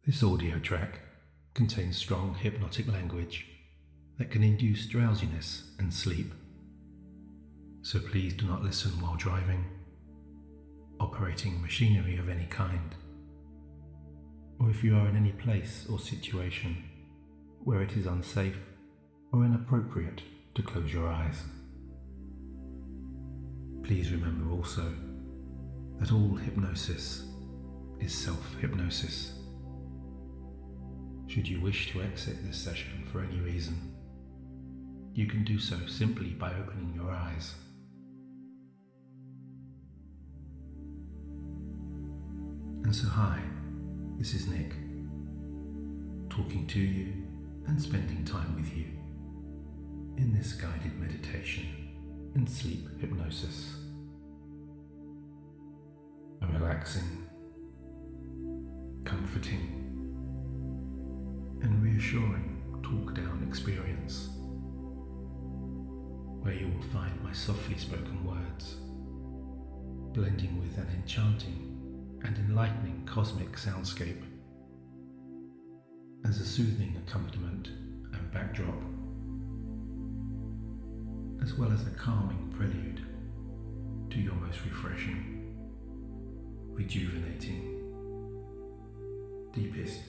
This audio track contains strong hypnotic language that can induce drowsiness and sleep. So please do not listen while driving, operating machinery of any kind, or if you are in any place or situation where it is unsafe or inappropriate to close your eyes. Please remember also that all hypnosis is self-hypnosis. Should you wish to exit this session for any reason, you can do so simply by opening your eyes. And so hi, this is Nick, talking to you and spending time with you in this guided meditation and sleep hypnosis. A relaxing, comforting, and reassuring talk-down experience where you will find my softly spoken words blending with an enchanting and enlightening cosmic soundscape as a soothing accompaniment and backdrop, as well as a calming prelude to your most refreshing, rejuvenating, deepest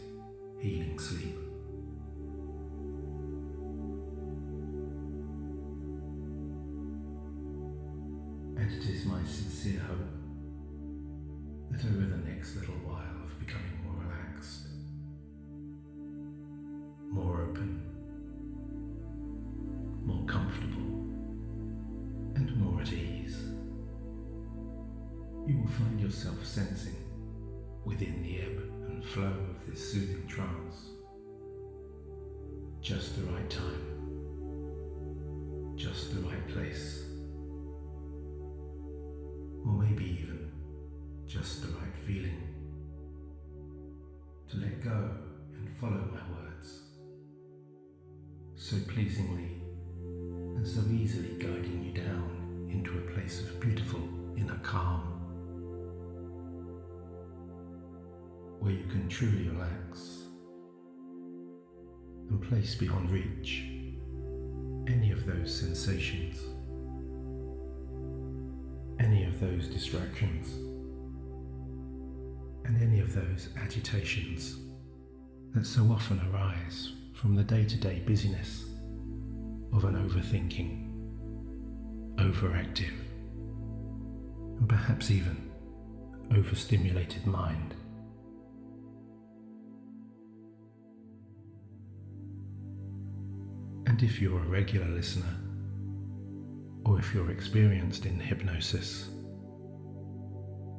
healing sleep. And it is my sincere hope that over the next little while of becoming more relaxed, more open, more comfortable, and more at ease, you will find yourself sensing within the ebb and flow of this soothing trance just the right time, just the right place, or maybe even just the right feeling to let go and follow my words, so pleasingly and so easily guiding you down into a place of beautiful inner calm, where you can truly relax and place beyond reach any of those sensations, any of those distractions, and any of those agitations that so often arise from the day-to-day busyness of an overthinking, overactive, and perhaps even overstimulated mind. And if you're a regular listener, or if you're experienced in hypnosis,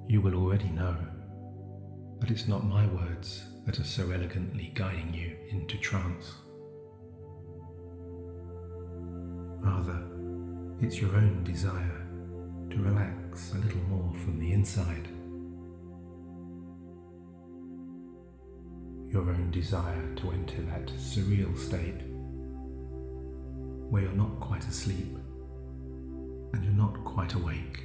you will already know that it's not my words that are so elegantly guiding you into trance. Rather, it's your own desire to relax a little more from the inside. Your own desire to enter that surreal state where you're not quite asleep and you're not quite awake.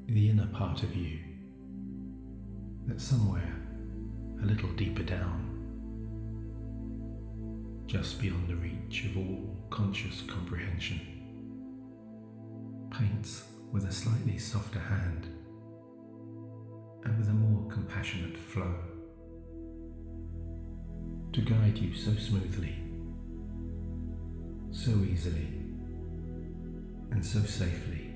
The inner part of you that somewhere a little deeper down, just beyond the reach of all conscious comprehension, paints with a slightly softer hand and with a more compassionate flow to guide you so smoothly, so easily, and so safely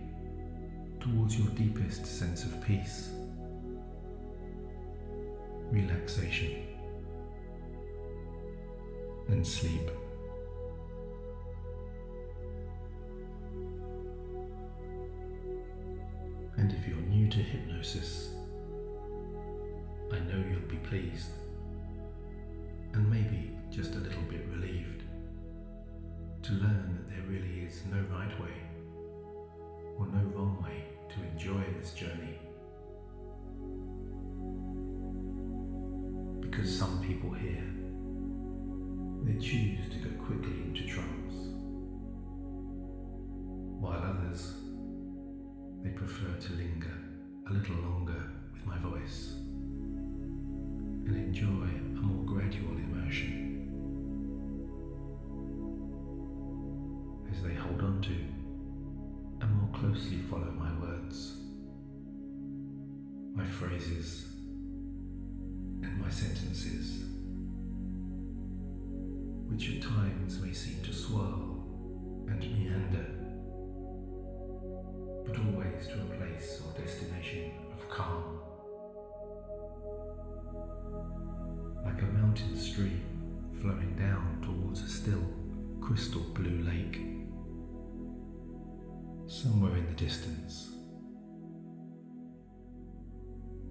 towards your deepest sense of peace, relaxation, and sleep. And if you're new to hypnosis, I know you'll be pleased, and maybe just a little bit relieved, to learn that there really is no right way or no wrong way to enjoy this journey. Because some people here, they choose to go quickly into trance, while others, they prefer to linger a little longer with my voice. enjoy a more gradual immersion as they hold on to and more closely follow my words, my phrases, and my sentences, which at times may seem to swirl and meander, but always to a place or destination of calm. Like a mountain stream flowing down towards a still, crystal blue lake, somewhere in the distance,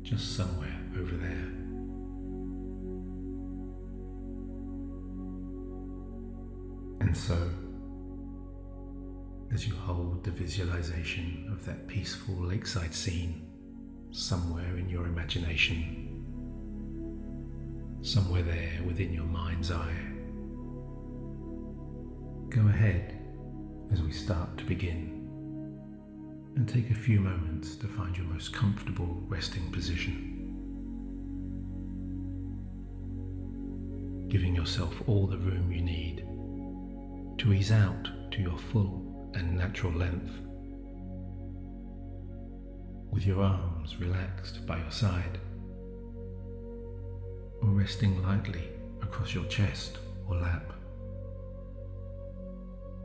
just somewhere over there. And so, as you hold the visualization of that peaceful lakeside scene somewhere in your imagination, somewhere there within your mind's eye, go ahead as we start to begin and take a few moments to find your most comfortable resting position, giving yourself all the room you need to ease out to your full and natural length, with your arms relaxed by your side or resting lightly across your chest or lap,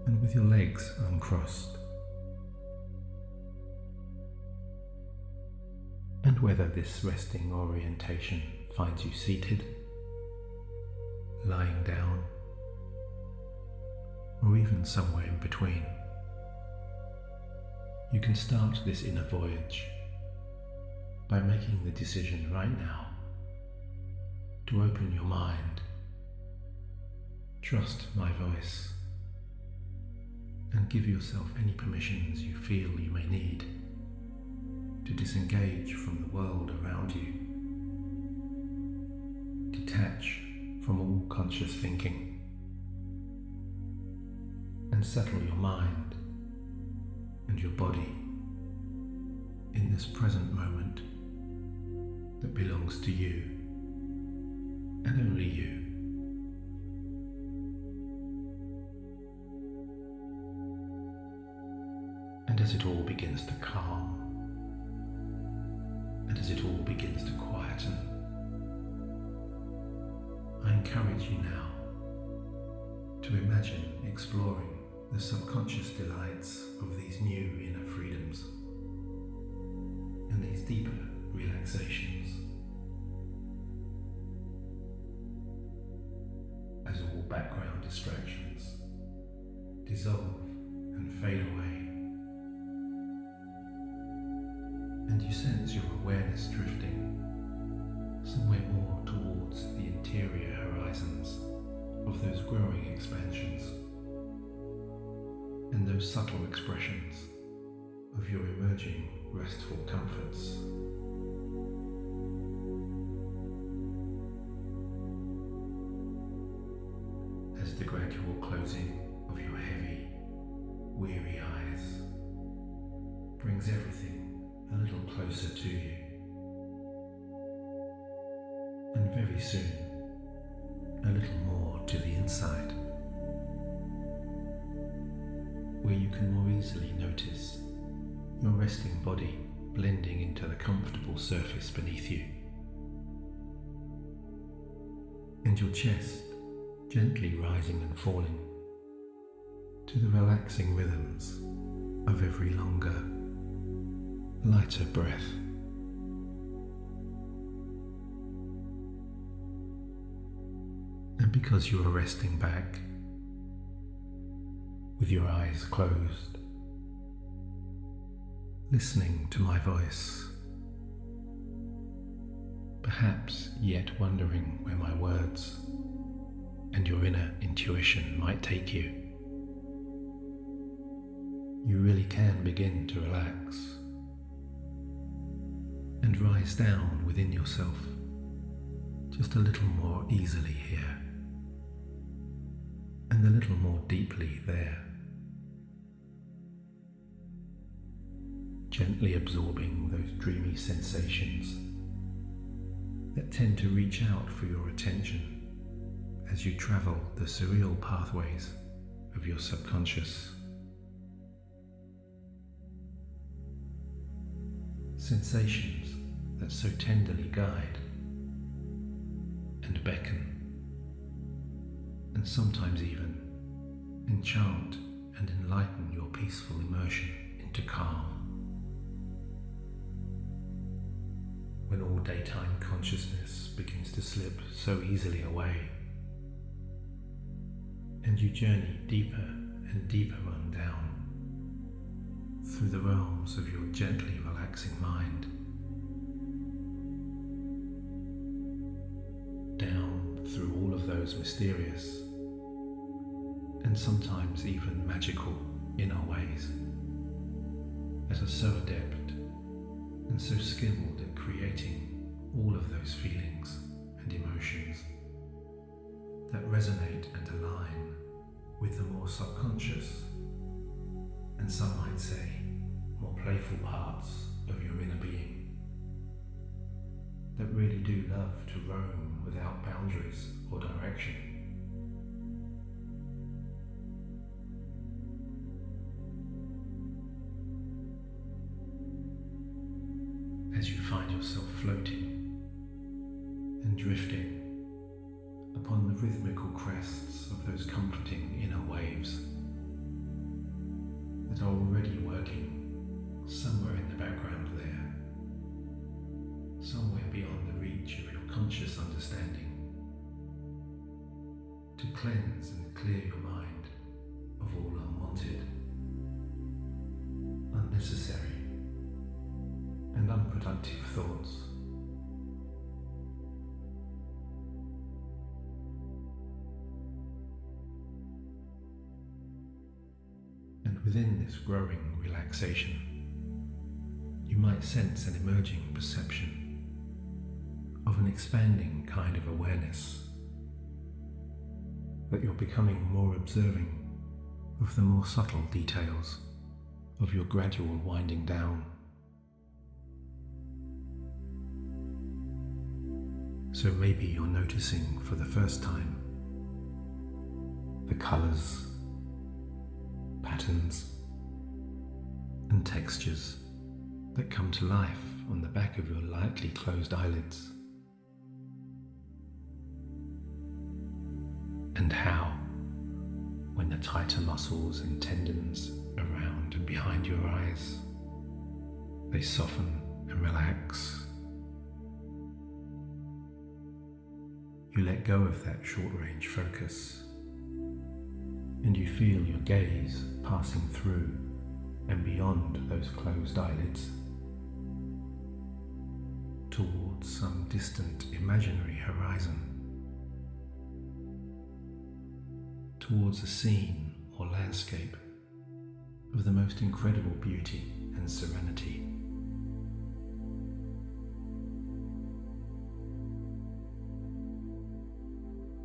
and with your legs uncrossed. And whether this resting orientation finds you seated, lying down, or even somewhere in between, you can start this inner voyage by making the decision right now to open your mind, trust my voice, and give yourself any permissions you feel you may need to disengage from the world around you, detach from all conscious thinking, and settle your mind and your body in this present moment that belongs to you and only you. And as it all begins to calm, and as it all begins to quieten, I encourage you now to imagine exploring the subconscious delights of these new inner freedoms and these deeper relaxations, as all background distractions dissolve and fade away, and you sense your awareness drifting somewhere more towards the interior horizons of those growing expansions and those subtle expressions of your emerging restful comforts. As the gradual closing of your heavy, weary eyes brings everything a little closer to you, and very soon a little more to the inside, where you can more easily notice your resting body blending into the comfortable surface beneath you, and your chest gently rising and falling to the relaxing rhythms of every longer, lighter breath. And because you are resting back, with your eyes closed, listening to my voice, perhaps yet wondering where my words and your inner intuition might take you, you really can begin to relax and rise down within yourself just a little more easily here and a little more deeply there, gently absorbing those dreamy sensations that tend to reach out for your attention as you travel the surreal pathways of your subconscious. Sensations that so tenderly guide and beckon, and sometimes even enchant and enlighten your peaceful immersion into calm. When all daytime consciousness begins to slip so easily away, and you journey deeper and deeper on down through the realms of your gently relaxing mind, down through all of those mysterious and sometimes even magical inner ways that are so adept and so skilled at creating all of those feelings and emotions that resonate and align with the more subconscious and some might say more playful parts of your inner being that really do love to roam without boundaries or direction. As you find yourself floating and drifting upon the rhythmical crests of those comforting inner waves that are already working somewhere in the background there, somewhere beyond the reach of your conscious understanding, to cleanse and clear your mind of all unwanted, unnecessary, and unproductive thoughts. And within this growing relaxation, you might sense an emerging perception of an expanding kind of awareness, that you're becoming more observing of the more subtle details of your gradual winding down. So maybe you're noticing for the first time the colours, patterns, and textures that come to life on the back of your lightly closed eyelids, and how, when the tighter muscles and tendons around and behind your eyes, they soften and relax. You let go of that short-range focus, and you feel your gaze passing through and beyond those closed eyelids towards some distant imaginary horizon, towards a scene or landscape of the most incredible beauty and serenity.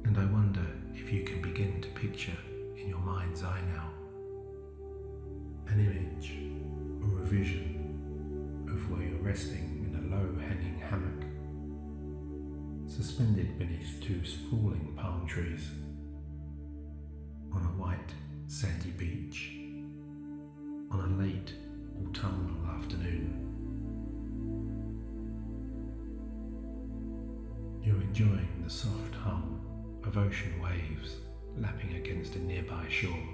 And I wonder if you can begin to picture in your mind's eye now an image or a vision of where you're resting in a low-hanging hammock, suspended beneath two sprawling palm trees on a white, sandy beach on a late autumnal afternoon. You're enjoying the soft hum of ocean waves lapping against a nearby shore,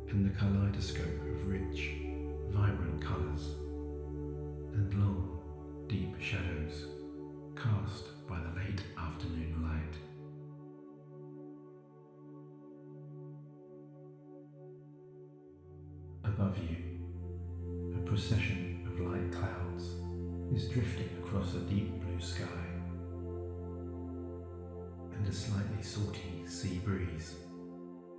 and the kaleidoscope of rich, vibrant colours and long, deep shadows cast by the late afternoon light. Above you, a procession of light clouds is drifting across a deep blue sky, and a slightly salty sea breeze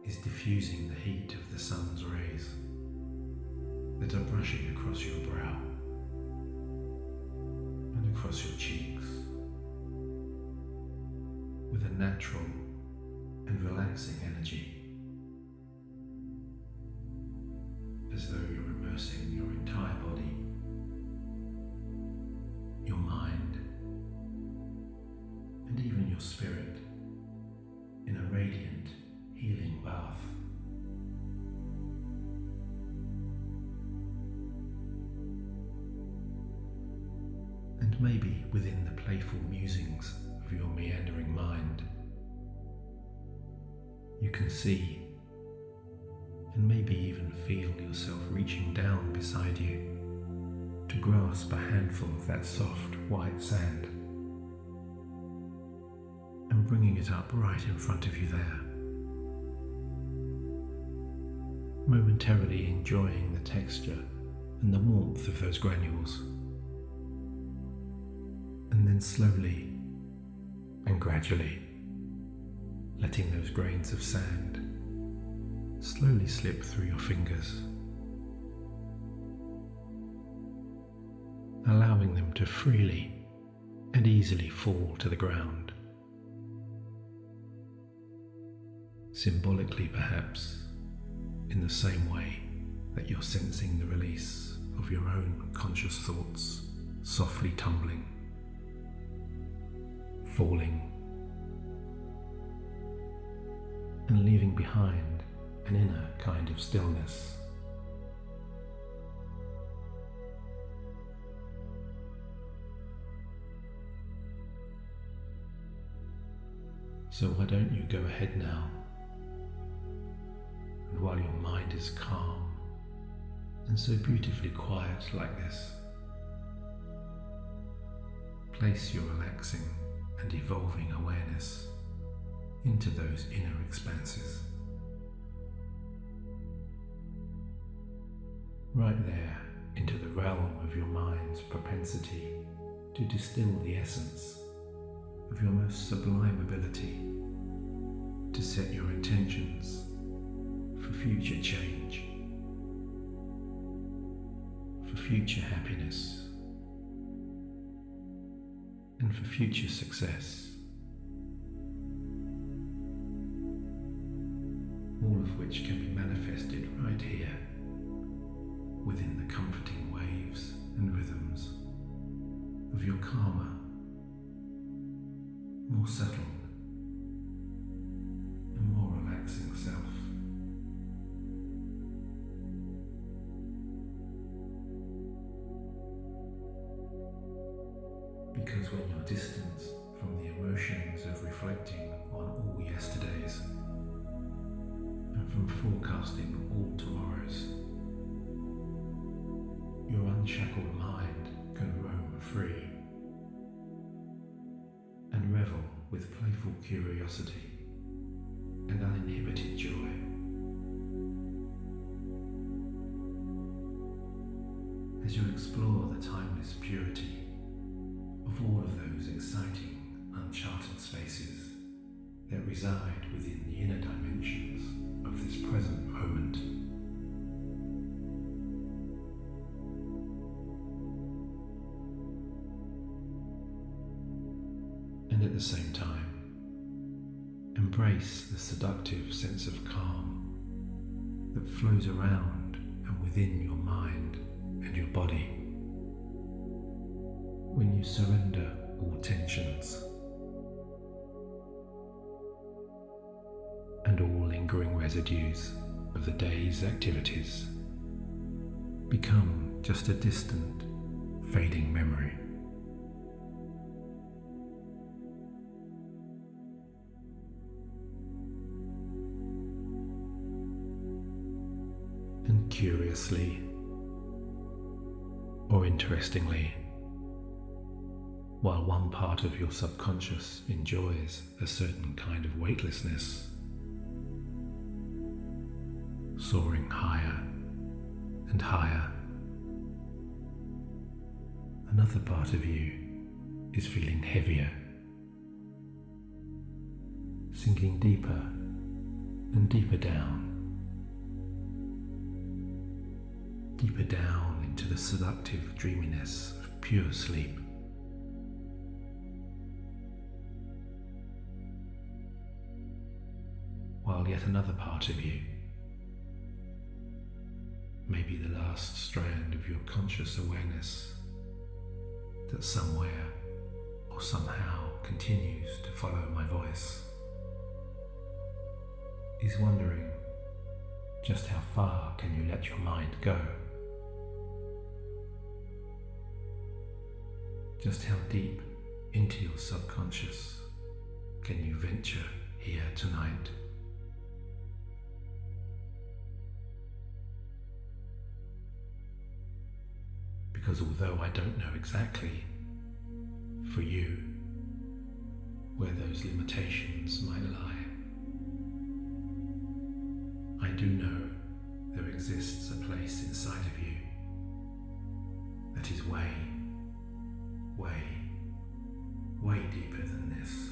is diffusing the heat of the sun's rays that are brushing across your brow and across your cheeks with a natural and relaxing energy, as though you're immersing your entire body, your mind, spirit in a radiant, healing bath. And maybe within the playful musings of your meandering mind, you can see and maybe even feel yourself reaching down beside you to grasp a handful of that soft white sand and bringing it up right in front of you there, momentarily enjoying the texture and the warmth of those granules, and then slowly and gradually letting those grains of sand slowly slip through your fingers, allowing them to freely and easily fall to the ground. Symbolically, perhaps, in the same way that you're sensing the release of your own conscious thoughts softly tumbling, falling, and leaving behind an inner kind of stillness. So why don't you go ahead now, and while your mind is calm and so beautifully quiet like this, place your relaxing and evolving awareness into those inner expanses. Right there into the realm of your mind's propensity to distill the essence of your most sublime ability to set your intentions for future change, for future happiness, and for future success, all of which can be manifested right here within the comforting waves and rhythms of your calmer, more settled, and more relaxing self. Because when you're distanced from the emotions of reflecting on all yesterdays and from forecasting all tomorrows, your unshackled mind can roam free and revel with playful curiosity and uninhibited joy. As you explore the timeless purity of all of those exciting, uncharted spaces that reside within the inner dimensions of this present moment. And at the same time, embrace the seductive sense of calm that flows around and within your mind and your body when you surrender all tensions and all lingering residues of the day's activities become just a distant, fading memory. And curiously, or interestingly, while one part of your subconscious enjoys a certain kind of weightlessness, soaring higher and higher, another part of you is feeling heavier, sinking deeper and deeper down into the seductive dreaminess of pure sleep. While yet another part of you, maybe the last strand of your conscious awareness that somewhere or somehow continues to follow my voice, is wondering just how far can you let your mind go? Just how deep into your subconscious can you venture here tonight? Because although I don't know exactly, for you, where those limitations might lie, I do know there exists a place inside of you that is way, way, way deeper than this.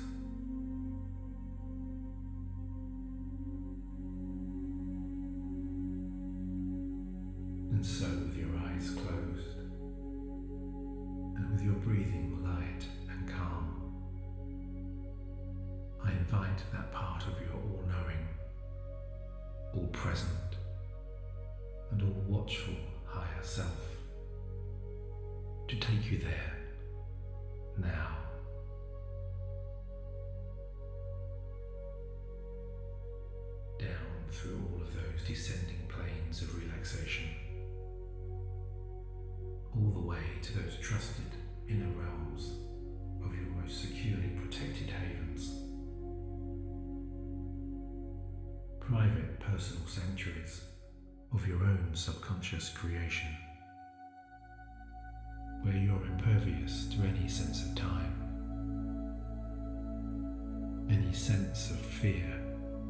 And so, with your eyes closed, and with your breathing light and calm, I invite that part of your all-knowing, all-present, and all-watchful higher self to take you there, now. Down through all of those descending planes of relaxation, all the way to those trusted inner realms of your most securely protected havens, private personal sanctuaries of your own subconscious creation, where you're impervious to any sense of time, any sense of fear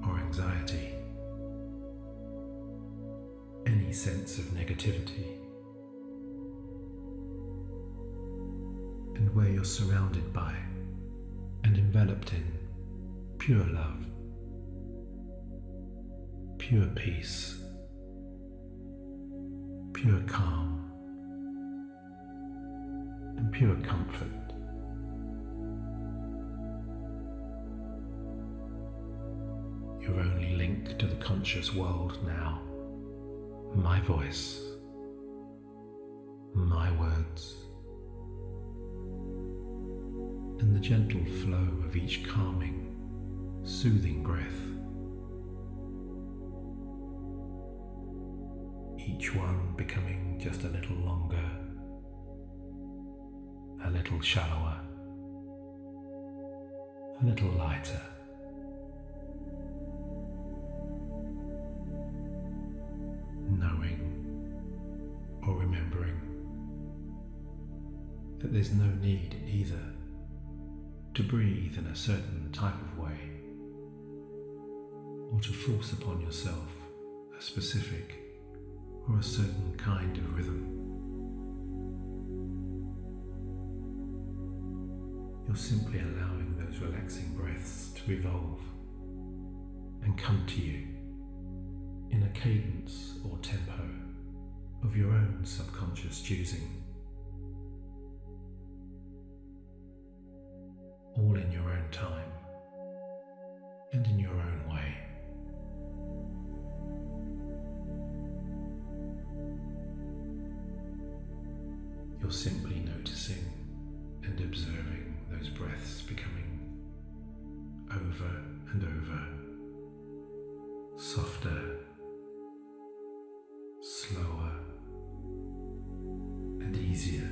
or anxiety, any sense of negativity, and where you're surrounded by and enveloped in pure love, pure peace, pure calm, and pure comfort. Your only link to the conscious world now, my voice, my words, and the gentle flow of each calming, soothing breath, each one becoming just a little longer, a little shallower, a little lighter. Knowing or remembering that there's no need either to breathe in a certain type of way or to force upon yourself a specific or a certain kind of rhythm. You're simply allowing those relaxing breaths to evolve and come to you in a cadence or tempo of your own subconscious choosing, all in your own time and in your own way. You're simply noticing and observing those breaths becoming over and over softer, slower, and easier.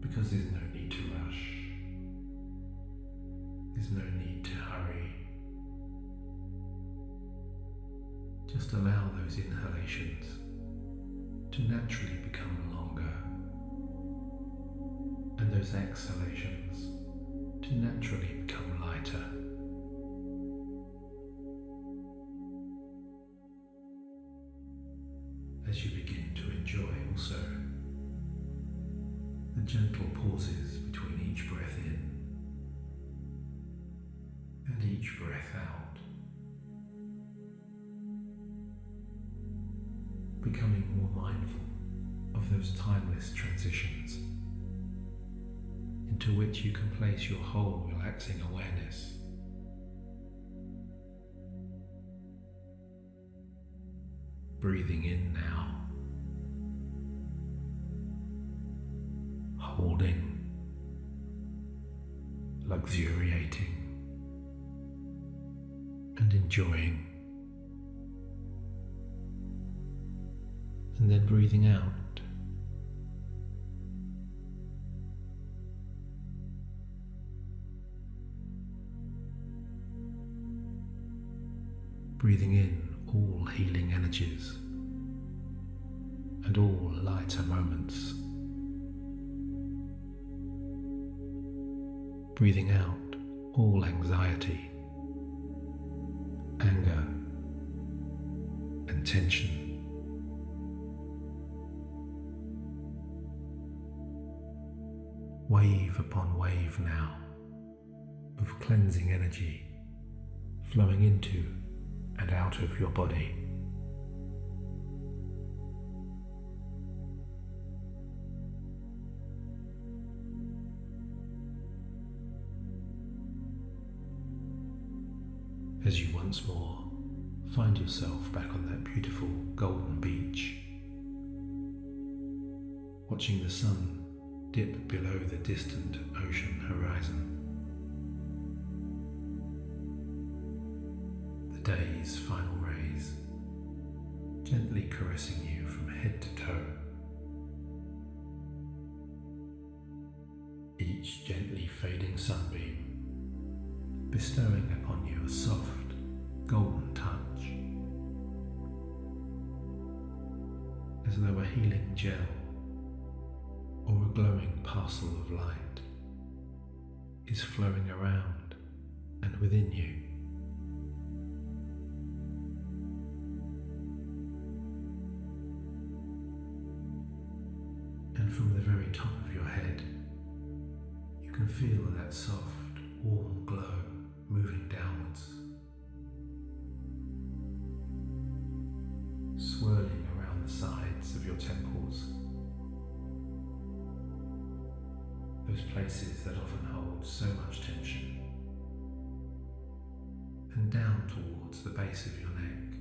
Because there's no need to rush, there's no need to hurry. Just allow those inhalations to naturally become longer, and those exhalations to naturally become lighter. As you begin to enjoy also the gentle pauses between each breath in and each breath out, becoming more mindful of those timeless transitions into which you can place your whole relaxing awareness. Breathing in now, holding, luxuriating, and enjoying, and then breathing out. Breathing in all healing energies and all lighter moments. Breathing out all anxiety, anger, and tension. Wave upon wave now of cleansing energy flowing into and out of your body. As you once more find yourself back on that beautiful golden beach, watching the sun dip below the distant ocean horizon. The day's final rays gently caressing you from head to toe. Each gently fading sunbeam bestowing upon you a soft, golden touch, as though a healing gel or a glowing parcel of light is flowing around and within you. And from the very top of your head, you can feel that soft, warm glow moving downwards, swirling around the sides of your temples, those places that often hold so much tension, and down towards the base of your neck,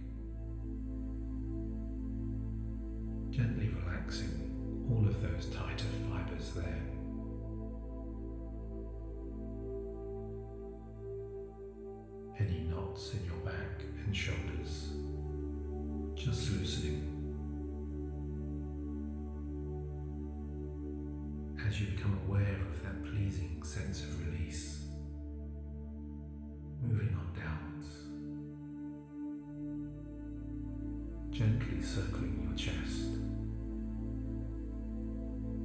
gently relaxing all of those tighter fibers there. Any knots in your back and shoulders just loosening as you become aware of that pleasing sense of release, moving on downwards, gently circling your chest,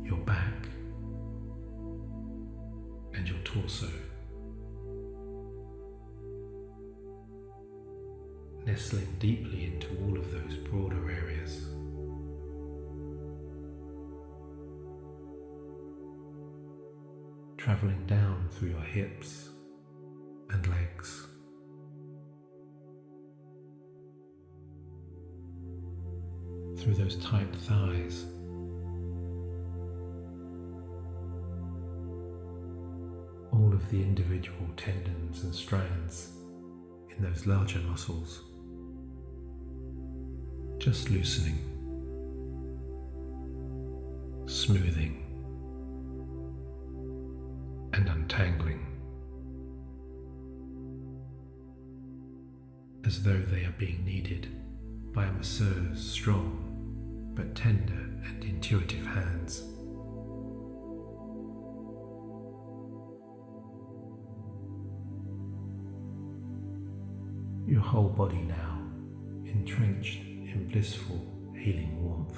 your back, and your torso, nestling deeply into all of those broader areas. Traveling down through your hips and legs, through those tight thighs, all of the individual tendons and strands in those larger muscles, just loosening, smoothing, and untangling, as though they are being kneaded by a masseur's strong but tender and intuitive hands. Your whole body now entrenched in blissful, healing warmth.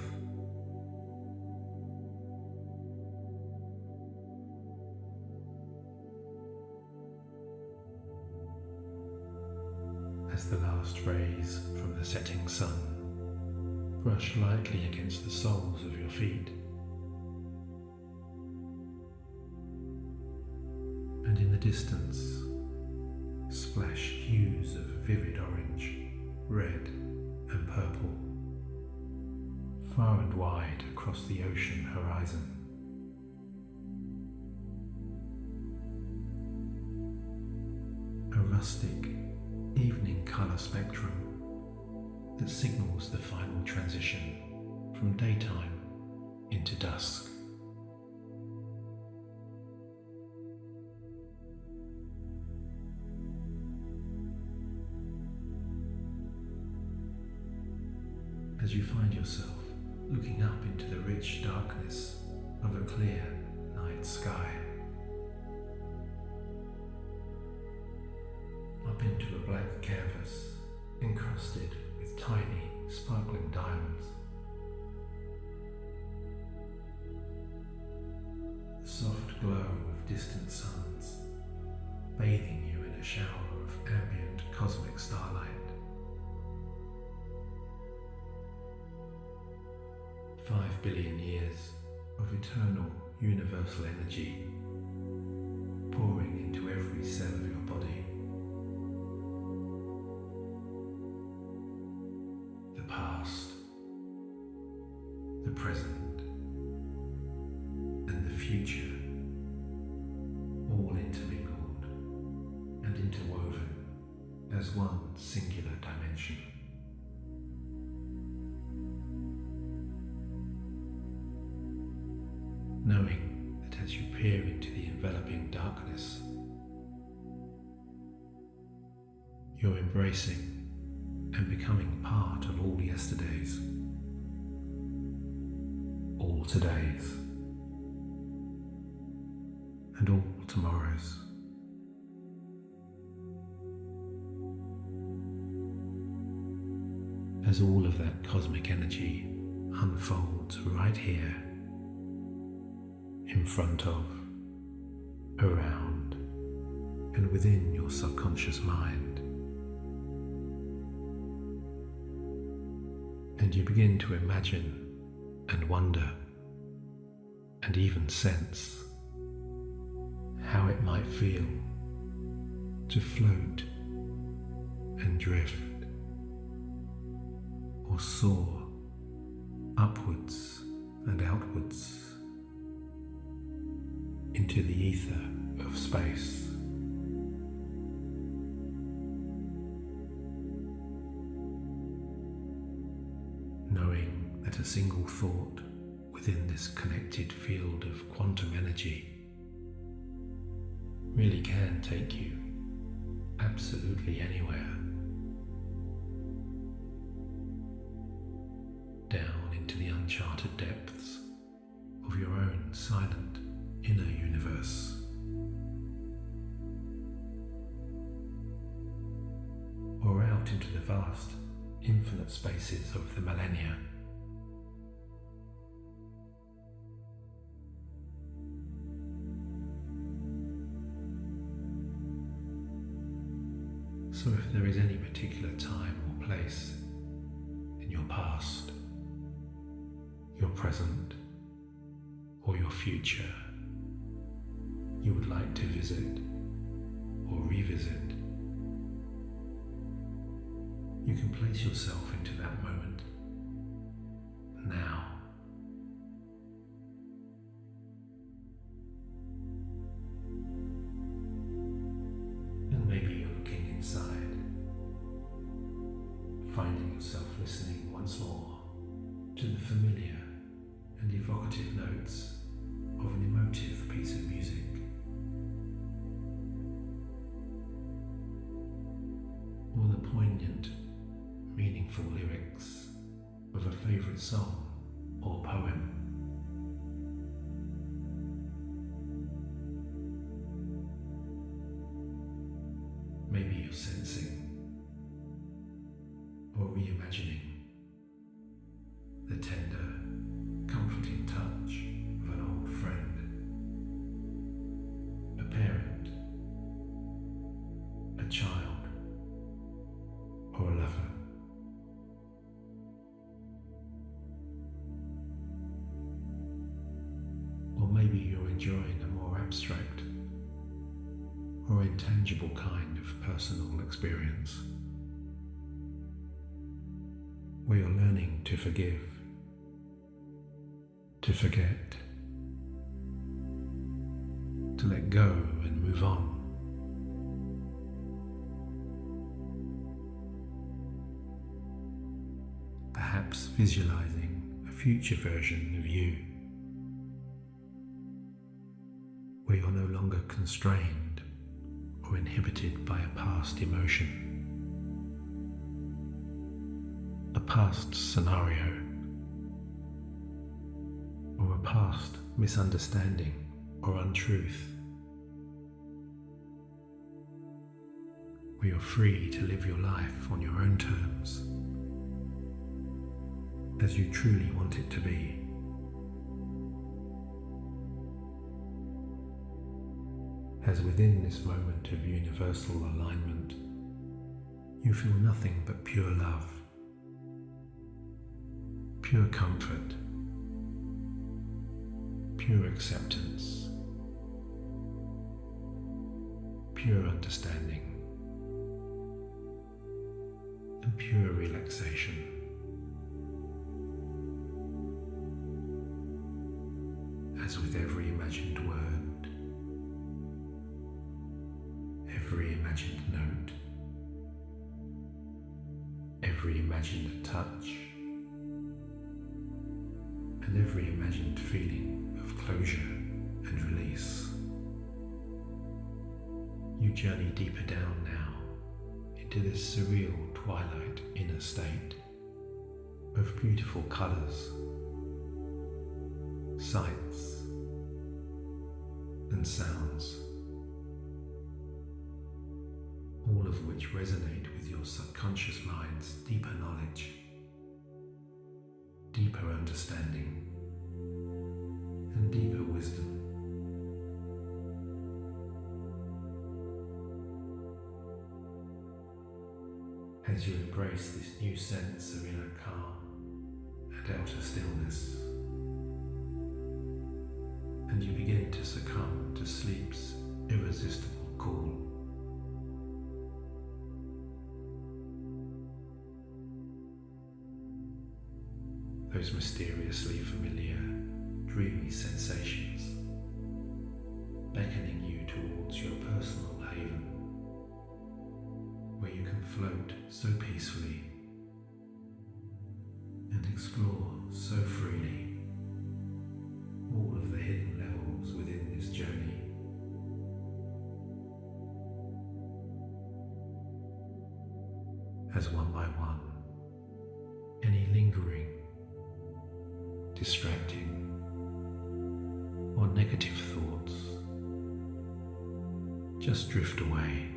As the last rays from the setting sun brush lightly against the soles of your feet, and in the distance splash hues of vivid orange, red and purple, far and wide across the ocean horizon. A rustic evening colour spectrum that signals the final transition from daytime into dusk. As you find yourself looking up into the rich darkness of a clear night sky, up into a black canvas encrusted with tiny sparkling diamonds. The soft glow of distant suns bathing you in a shower of ambient cosmic starlight. 5 billion years of eternal universal energy pouring into every cell of your body. The past, the present, and the future, all intermingled and interwoven as one singular dimension. Knowing that as you peer into the enveloping darkness, you're embracing and becoming part of all yesterdays, all todays, and all tomorrows. As all of that cosmic energy unfolds right here, in front of, around, and within your subconscious mind. And you begin to imagine and wonder and even sense how it might feel to float and drift or soar upwards and outwards into the ether of space. Knowing that a single thought within this connected field of quantum energy really can take you absolutely anywhere. Down into the uncharted depths of your own silent inner universe. Or out into the vast, infinite spaces of the millennia. So if there is any particular time or place in your past, your present, or your future you would like to visit or revisit, you can place yourself into that moment now. And maybe you're looking inside, finding yourself listening once more to the familiar and evocative notes of an emotive piece of music. Or the poignant, meaningful lyrics of a favourite song or poem. Maybe you're sensing or reimagining the tender, comforting touch of an old friend, a parent, a child, or a lover. Or maybe you're enjoying a more abstract or intangible kind of personal experience, where you're learning to forgive, to forget, to let go and move on. perhaps visualizing a future version of you, where you're no longer constrained or inhibited by a past emotion, a past scenario, or a past misunderstanding or untruth, where you're free to live your life on your own terms, as you truly want it to be. As within this moment of universal alignment, you feel nothing but pure love, pure comfort, pure acceptance, pure understanding, and pure relaxation. As with every imagined word, every imagined note, every imagined touch, and every imagined feeling of closure and release, you journey deeper down now into this surreal twilight inner state of beautiful colours, sights, and sounds, all of which resonate with your subconscious mind's deeper knowledge, deeper understanding, and deeper wisdom. As you embrace this new sense of inner calm and outer stillness, and you begin to succumb to sleep's irresistible call. Those mysteriously familiar, dreamy sensations beckoning you towards your personal haven, where you can float so peacefully and explore so freely all of the hidden levels within this journey. As one by one, any lingering, distracting, or negative thoughts just drift away.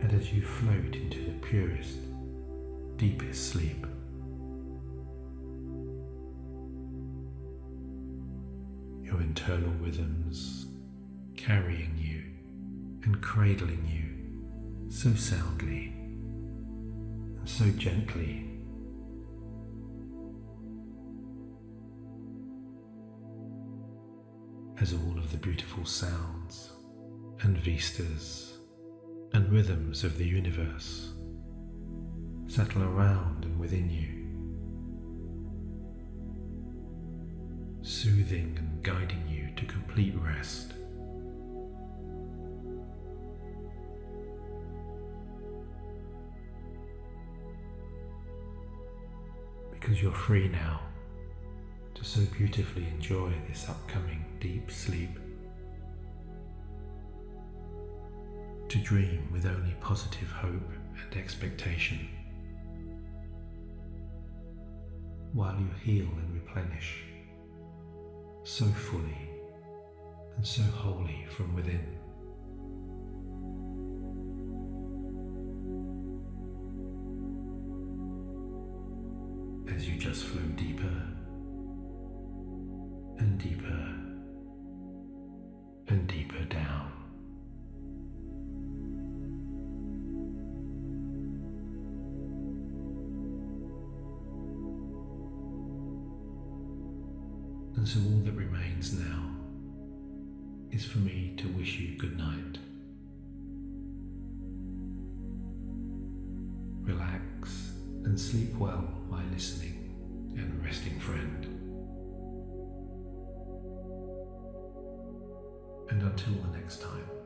And as you float into the purest, deepest sleep, your internal rhythms carrying you and cradling you so soundly and so gently, as all of the beautiful sounds and vistas and rhythms of the universe settle around and within you, soothing and guiding you to complete rest. Because you're free now to so beautifully enjoy this upcoming deep sleep, to dream with only positive hope and expectation, while you heal and replenish so fully and so wholly from within. As you just flow deeper and deeper and deeper down. And so all that remains now is for me to wish you good night. Relax and sleep well, my listening and resting friend. And until the next time.